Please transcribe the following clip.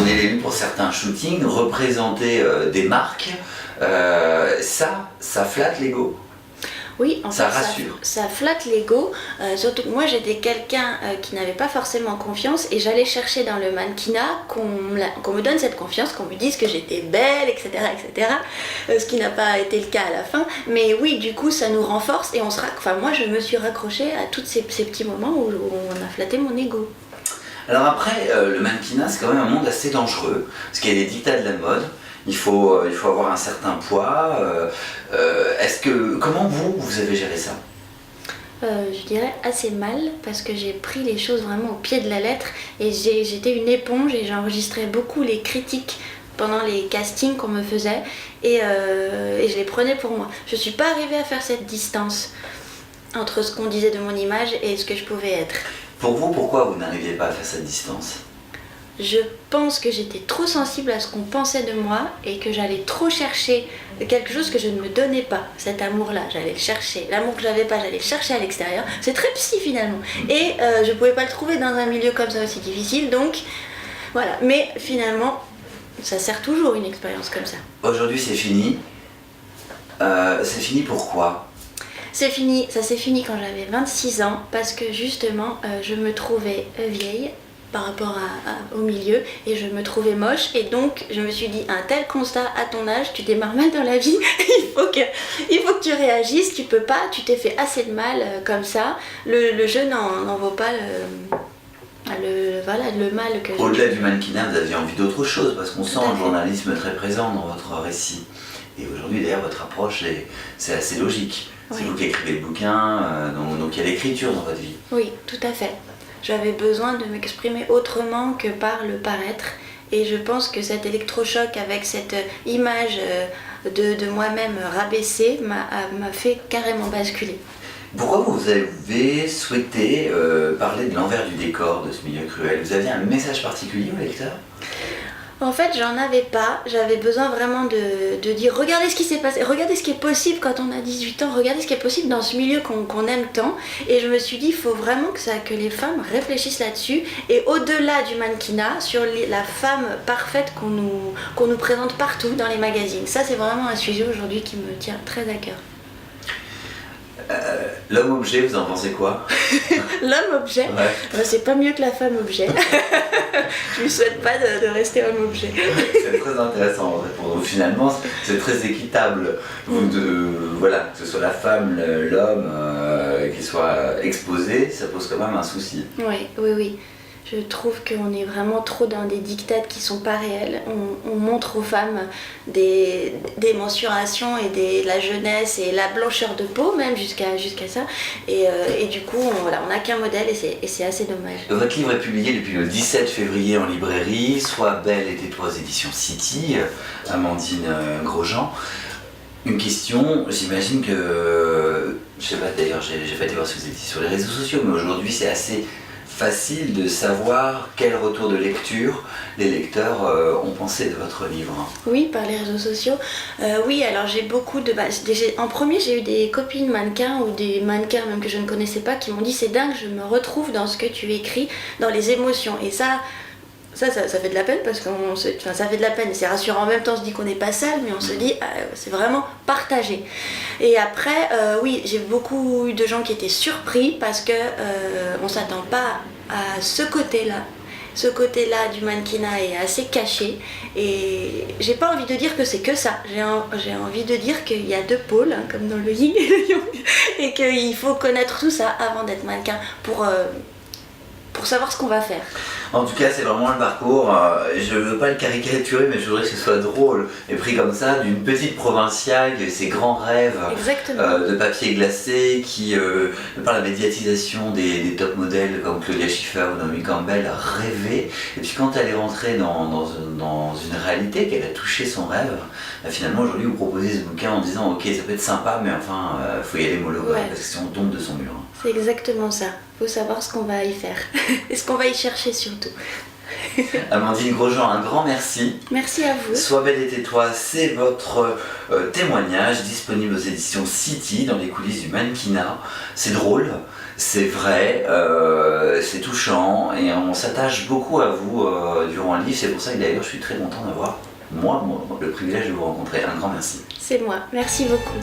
on est élu pour certains shootings, représenter des marques, ça flatte l'ego. Oui, en Ça fait, rassure. ça flatte l'ego. Surtout que moi, j'étais quelqu'un qui n'avait pas forcément confiance et j'allais chercher dans le mannequinat qu'on me donne cette confiance, qu'on me dise que j'étais belle, etc., etc. Ce qui n'a pas été le cas à la fin. Mais oui, du coup, ça nous renforce et moi, je me suis raccrochée à tous ces petits moments où on a flatté mon ego. Alors après, le mannequinat, c'est quand même un monde assez dangereux, parce qu'il y a des dictats de la mode. Il faut avoir un certain poids. Comment vous avez géré ça? Je dirais assez mal parce que j'ai pris les choses vraiment au pied de la lettre et j'étais une éponge et j'enregistrais beaucoup les critiques pendant les castings qu'on me faisait et je les prenais pour moi. Je suis pas arrivée à faire cette distance entre ce qu'on disait de mon image et ce que je pouvais être. Pour vous, pourquoi vous n'arriviez pas à faire cette distance? Je pense que j'étais trop sensible à ce qu'on pensait de moi et que j'allais trop chercher quelque chose que je ne me donnais pas. Cet amour-là, j'allais le chercher. L'amour que j'avais pas, j'allais le chercher à l'extérieur. C'est très psy finalement. Et je pouvais pas le trouver dans un milieu comme ça aussi difficile. Donc voilà. Mais finalement, ça sert toujours une expérience comme ça. Aujourd'hui, c'est fini. C'est fini pourquoi? C'est fini. Ça s'est fini quand j'avais 26 ans parce que justement, je me trouvais vieille par rapport au milieu et je me trouvais moche et donc je me suis dit un tel constat à ton âge, tu démarres mal dans la vie, il faut que tu réagisses, tu peux pas, tu t'es fait assez de mal comme ça, le jeu n'en vaut pas le mal que Au-delà du mannequinat, vous aviez envie d'autre chose parce qu'on sent le journalisme très présent dans votre récit. Et aujourd'hui d'ailleurs votre approche c'est assez logique. C'est vous qui écrivez le bouquin, donc il y a l'écriture dans votre vie. Oui, tout à fait. J'avais besoin de m'exprimer autrement que par le paraître et je pense que cet électrochoc avec cette image de moi-même rabaissée m'a fait carrément basculer. Pourquoi vous avez souhaité parler de l'envers du décor de ce milieu cruel? Vous aviez un message particulier au lecteur? En fait, j'en avais pas. J'avais besoin vraiment de dire regardez ce qui s'est passé, regardez ce qui est possible quand on a 18 ans, regardez ce qui est possible dans ce milieu qu'on aime tant. Et je me suis dit il faut vraiment que les femmes réfléchissent là-dessus. Et au-delà du mannequinat, sur la femme parfaite qu'on nous présente partout dans les magazines. Ça, c'est vraiment un sujet aujourd'hui qui me tient très à cœur. L'homme-objet, vous en pensez quoi? L'homme-objet, ouais. C'est pas mieux que la femme-objet. Je lui souhaite pas de rester homme-objet. C'est très intéressant en fait, pour nous. Finalement, c'est très équitable. Voilà, que ce soit la femme, l'homme, qui soit exposé, ça pose quand même un souci. Oui. Je trouve qu'on est vraiment trop dans des dictates qui sont pas réels. On montre aux femmes des mensurations et de la jeunesse et la blancheur de peau même jusqu'à ça. Et du coup, on n'a qu'un modèle et c'est assez dommage. Votre livre est publié depuis le 17 février en librairie, Sois belle et tais-toi aux éditions City, Amandine Grosjean. Une question, j'imagine que, je sais pas d'ailleurs, j'ai pas été voir si vous étiez sur les réseaux sociaux, mais aujourd'hui c'est assez facile de savoir quel retour de lecture les lecteurs ont pensé de votre livre. Oui, par les réseaux sociaux. Oui, alors j'ai beaucoup de... en premier, j'ai eu des copines mannequins ou des mannequins même que je ne connaissais pas qui m'ont dit c'est dingue, je me retrouve dans ce que tu écris, dans les émotions. Et ça fait de la peine parce ça fait de la peine et c'est rassurant. En même temps, on se dit qu'on n'est pas seul, mais on se dit c'est vraiment partagé. Et après, oui, j'ai beaucoup eu de gens qui étaient surpris parce que on s'attend pas à ce côté-là. Ce côté-là du mannequinat est assez caché et j'ai pas envie de dire que c'est que ça. J'ai envie de dire qu'il y a deux pôles, hein, comme dans le yin et le yang, et qu'il faut connaître tout ça avant d'être mannequin pour savoir ce qu'on va faire. En tout cas, c'est vraiment le parcours, je ne veux pas le caricaturer, mais je voudrais que ce soit drôle, et pris comme ça, d'une petite provinciale qui a ses grands rêves de papier glacé, qui, par la médiatisation des top modèles comme Claudia Schiffer ou Naomi Campbell, a rêvé, et puis quand elle est rentrée dans une réalité, qu'elle a touché son rêve, finalement aujourd'hui vous proposez ce bouquin en disant ok, ça peut être sympa, mais enfin, faut y aller mollo, parce que sinon on tombe de son mur. C'est exactement ça. Il faut savoir ce qu'on va y faire et ce qu'on va y chercher surtout. Amandine Grosjean, un grand merci. Merci à vous. Sois belle et tais-toi, c'est votre témoignage disponible aux éditions City dans les coulisses du mannequinat. C'est drôle, c'est vrai, c'est touchant et on s'attache beaucoup à vous durant le livre. C'est pour ça que d'ailleurs je suis très content d'avoir moi le privilège de vous rencontrer. Un grand merci. C'est moi, merci beaucoup.